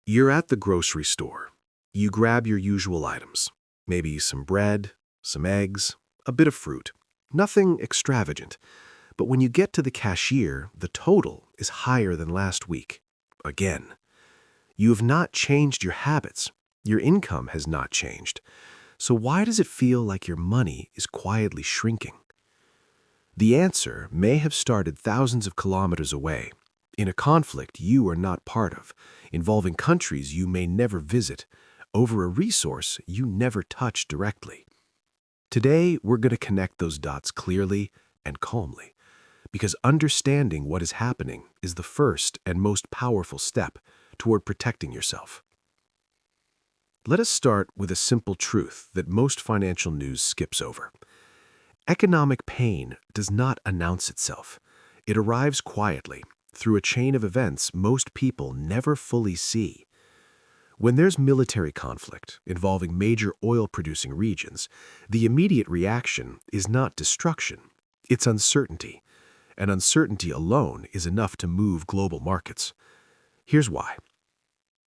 You're at the grocery store. You grab your usual items, maybe some bread, some eggs, a bit of fruit. Nothing extravagant. But when you get to the cashier, the total is higher than last week. Again. You have not changed your habits. Your income has not changed. So why does it feel like your money is quietly shrinking? The answer may have started thousands of kilometers away, in a conflict you are not part of, involving countries you may never visit, over a resource you never touch directly. Today, we're going to connect those dots clearly and calmly, because understanding what is happening is the first and most powerful step toward protecting yourself. Let us start with a simple truth that most financial news skips over. Economic pain does not announce itself. It arrives quietly, through a chain of events most people never fully see. When there's military conflict involving major oil-producing regions, the immediate reaction is not destruction, it's uncertainty. And uncertainty alone is enough to move global markets. Here's why.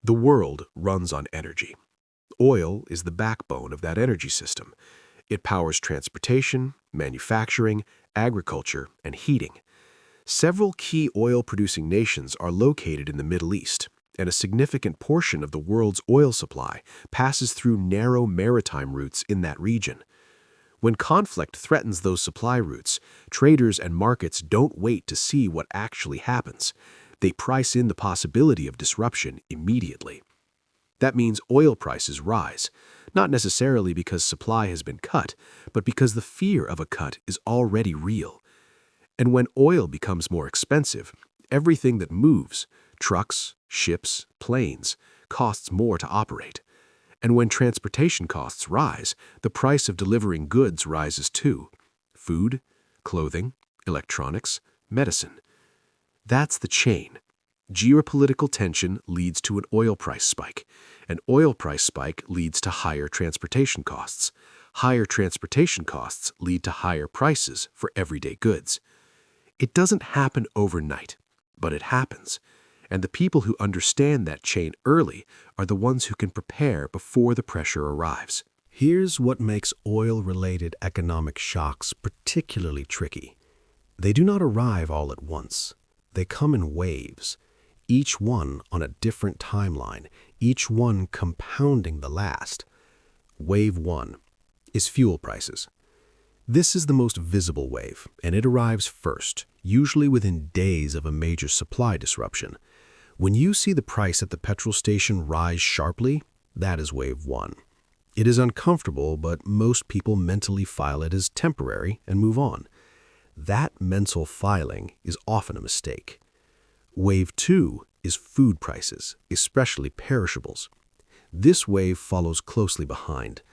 The world runs on energy. Oil is the backbone of that energy system. It powers transportation, manufacturing, agriculture, and heating. Several key oil-producing nations are located in the Middle East, and a significant portion of the world's oil supply passes through narrow maritime routes in that region. When conflict threatens those supply routes, traders and markets don't wait to see what actually happens. They price in the possibility of disruption immediately. That means oil prices rise, not necessarily because supply has been cut, but because the fear of a cut is already real. And when oil becomes more expensive, everything that moves, trucks, ships, planes, costs more to operate. And when transportation costs rise, the price of delivering goods rises too. Food, clothing, electronics, medicine. That's the chain. Geopolitical tension leads to an oil price spike. An oil price spike leads to higher transportation costs. Higher transportation costs lead to higher prices for everyday goods. It doesn't happen overnight, but it happens. And the people who understand that chain early are the ones who can prepare before the pressure arrives. Here's what makes oil-related economic shocks particularly tricky. They do not arrive all at once. They come in waves, each one on a different timeline, each one compounding the last. Wave 1 is fuel prices. This is the most visible wave, and it arrives first, usually within days of a major supply disruption. When you see the price at the petrol station rise sharply, that is wave 1. It is uncomfortable, but most people mentally file it as temporary and move on. That mental filing is often a mistake. Wave 2 is food prices, especially perishables. This wave follows closely behind.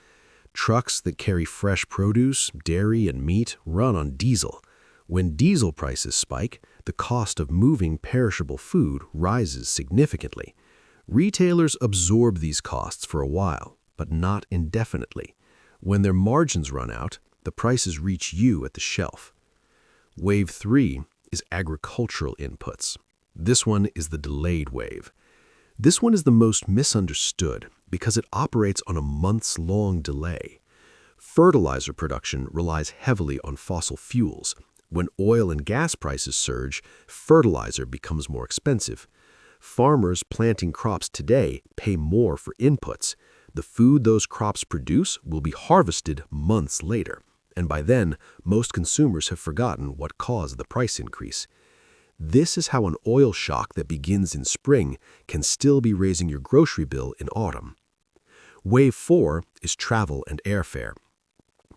Trucks that carry fresh produce, dairy, and meat run on diesel. When diesel prices spike, the cost of moving perishable food rises significantly. Retailers absorb these costs for a while, but not indefinitely. When their margins run out, the prices reach you at the shelf. Wave 3 is agricultural inputs. This one is the delayed wave. This one is the most misunderstood because it operates on a months-long delay. Fertilizer production relies heavily on fossil fuels. When oil and gas prices surge, fertilizer becomes more expensive. Farmers planting crops today pay more for inputs. The food those crops produce will be harvested months later, and by then, most consumers have forgotten what caused the price increase. This is how an oil shock that begins in spring can still be raising your grocery bill in autumn. Wave 4 is travel and airfare.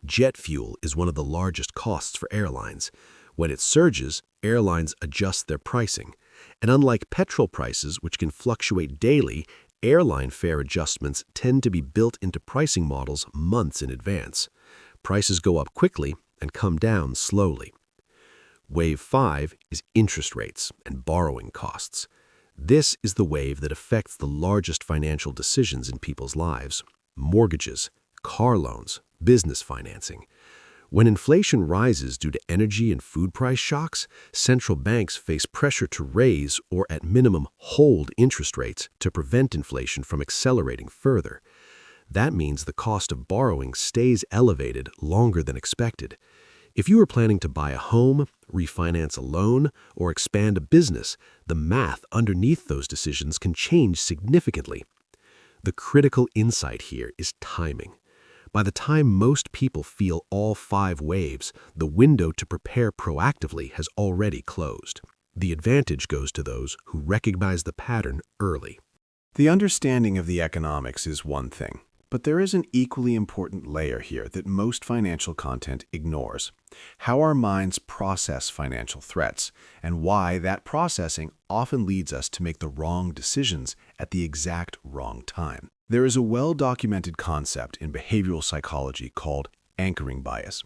Jet fuel is one of the largest costs for airlines. When it surges, airlines adjust their pricing. And unlike petrol prices, which can fluctuate daily, airline fare adjustments tend to be built into pricing models months in advance. Prices go up quickly and come down slowly. Wave 5 is interest rates and borrowing costs. This is the wave that affects the largest financial decisions in people's lives: mortgages, car loans, business financing. When inflation rises due to energy and food price shocks, central banks face pressure to raise or at minimum hold interest rates to prevent inflation from accelerating further. That means the cost of borrowing stays elevated longer than expected. If you are planning to buy a home, refinance a loan, or expand a business, the math underneath those decisions can change significantly. The critical insight here is timing. By the time most people feel all 5 waves, the window to prepare proactively has already closed. The advantage goes to those who recognize the pattern early. The understanding of the economics is one thing, but there is an equally important layer here that most financial content ignores: how our minds process financial threats, and why that processing often leads us to make the wrong decisions at the exact wrong time. There is a well-documented concept in behavioral psychology called anchoring bias.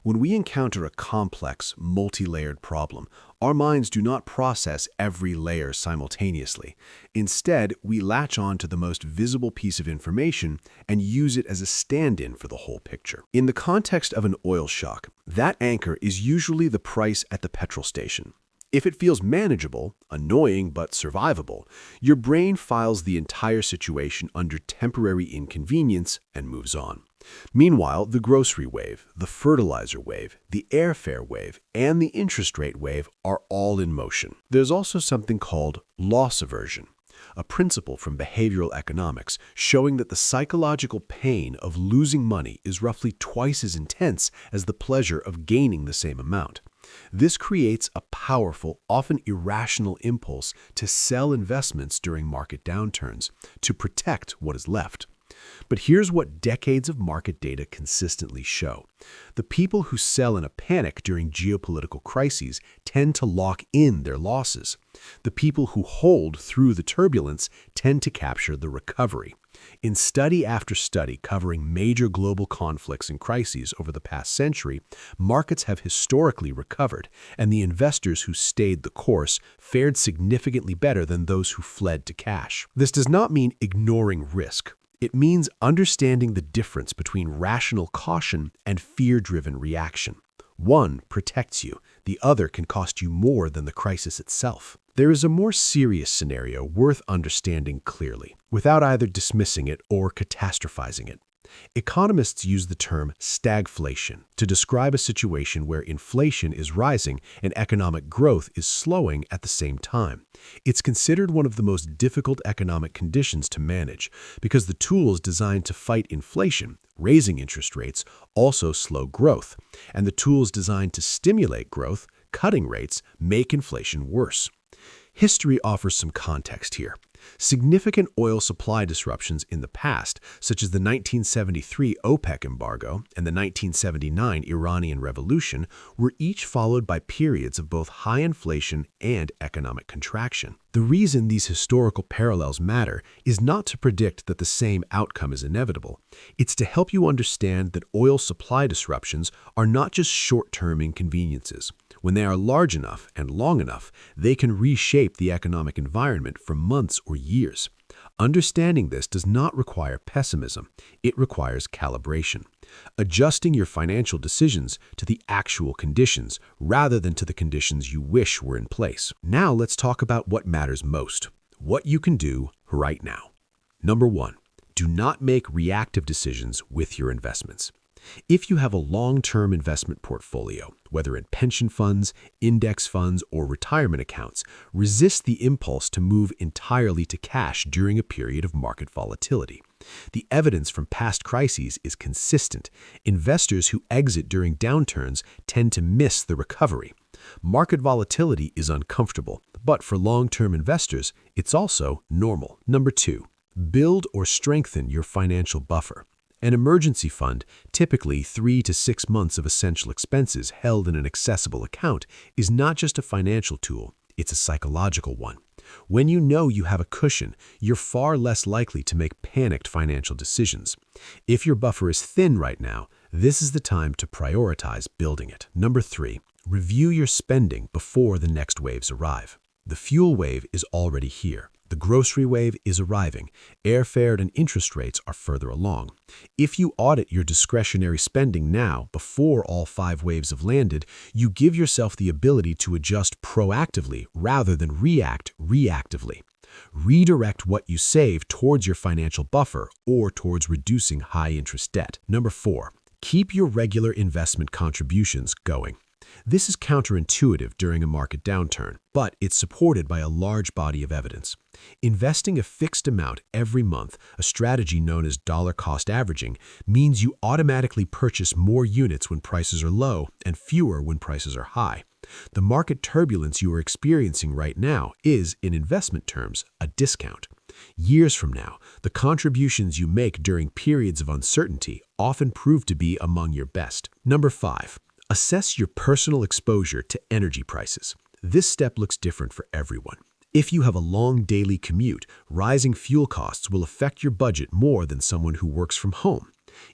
When we encounter a complex, multi-layered problem, our minds do not process every layer simultaneously. Instead, we latch on to the most visible piece of information and use it as a stand-in for the whole picture. In the context of an oil shock, that anchor is usually the price at the petrol station. If it feels manageable, annoying but survivable, your brain files the entire situation under temporary inconvenience and moves on. Meanwhile, the grocery wave, the fertilizer wave, the airfare wave, and the interest rate wave are all in motion. There's also something called loss aversion, a principle from behavioral economics showing that the psychological pain of losing money is roughly twice as intense as the pleasure of gaining the same amount. This creates a powerful, often irrational impulse to sell investments during market downturns to protect what is left. But here's what decades of market data consistently show. The people who sell in a panic during geopolitical crises tend to lock in their losses. The people who hold through the turbulence tend to capture the recovery. In study after study covering major global conflicts and crises over the past century, markets have historically recovered, and the investors who stayed the course fared significantly better than those who fled to cash. This does not mean ignoring risk. It means understanding the difference between rational caution and fear-driven reaction. One protects you, the other can cost you more than the crisis itself. There is a more serious scenario worth understanding clearly, without either dismissing it or catastrophizing it. Economists use the term stagflation to describe a situation where inflation is rising and economic growth is slowing at the same time. It's considered one of the most difficult economic conditions to manage because the tools designed to fight inflation, raising interest rates, also slow growth, and the tools designed to stimulate growth, cutting rates, make inflation worse. History offers some context here. Significant oil supply disruptions in the past, such as the 1973 OPEC embargo and the 1979 Iranian Revolution, were each followed by periods of both high inflation and economic contraction. The reason these historical parallels matter is not to predict that the same outcome is inevitable. It's to help you understand that oil supply disruptions are not just short-term inconveniences. When they are large enough and long enough, they can reshape the economic environment for months or years. Understanding this does not require pessimism. It requires calibration, adjusting your financial decisions to the actual conditions rather than to the conditions you wish were in place. Now let's talk about what matters most, what you can do right now. Number 1, do not make reactive decisions with your investments. If you have a long-term investment portfolio, whether in pension funds, index funds, or retirement accounts, resist the impulse to move entirely to cash during a period of market volatility. The evidence from past crises is consistent. Investors who exit during downturns tend to miss the recovery. Market volatility is uncomfortable, but for long-term investors, it's also normal. Number 2, build or strengthen your financial buffer. An emergency fund, typically 3 to 6 months of essential expenses held in an accessible account, is not just a financial tool, it's a psychological one. When you know you have a cushion, you're far less likely to make panicked financial decisions. If your buffer is thin right now, this is the time to prioritize building it. Number 3, review your spending before the next waves arrive. The fuel wave is already here. The grocery wave is arriving. Airfare and interest rates are further along. If you audit your discretionary spending now, before all 5 waves have landed, you give yourself the ability to adjust proactively rather than react reactively. Redirect what you save towards your financial buffer or towards reducing high-interest debt. Number 4, keep your regular investment contributions going. This is counterintuitive during a market downturn, but it's supported by a large body of evidence. Investing a fixed amount every month, a strategy known as dollar cost averaging, means you automatically purchase more units when prices are low and fewer when prices are high. The market turbulence you are experiencing right now is, in investment terms, a discount. Years from now, the contributions you make during periods of uncertainty often prove to be among your best. Number 5. Assess your personal exposure to energy prices. This step looks different for everyone. If you have a long daily commute, rising fuel costs will affect your budget more than someone who works from home.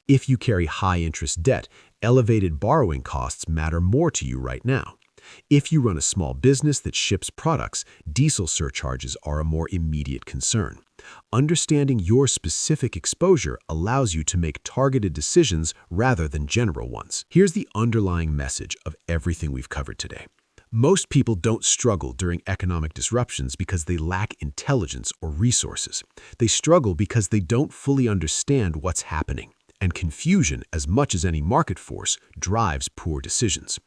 If you carry high-interest debt, elevated borrowing costs matter more to you right now. If you run a small business that ships products, diesel surcharges are a more immediate concern. Understanding your specific exposure allows you to make targeted decisions rather than general ones. Here's the underlying message of everything we've covered today. Most people don't struggle during economic disruptions because they lack intelligence or resources. They struggle because they don't fully understand what's happening. And confusion, as much as any market force, drives poor decisions.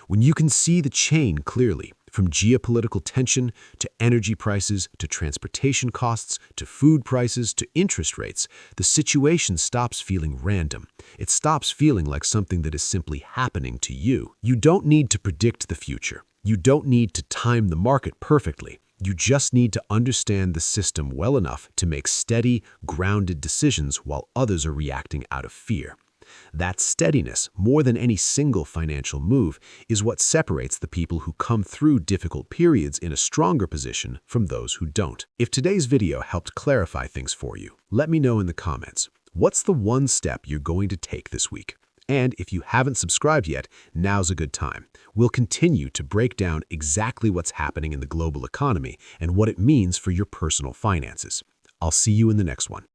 When you can see the chain clearly, from geopolitical tension to energy prices to transportation costs to food prices to interest rates, the situation stops feeling random. It stops feeling like something that is simply happening to you. You don't need to predict the future. You don't need to time the market perfectly. You just need to understand the system well enough to make steady, grounded decisions while others are reacting out of fear. That steadiness, more than any single financial move, is what separates the people who come through difficult periods in a stronger position from those who don't. If today's video helped clarify things for you, let me know in the comments. What's the one step you're going to take this week? And if you haven't subscribed yet, now's a good time. We'll continue to break down exactly what's happening in the global economy and what it means for your personal finances. I'll see you in the next one.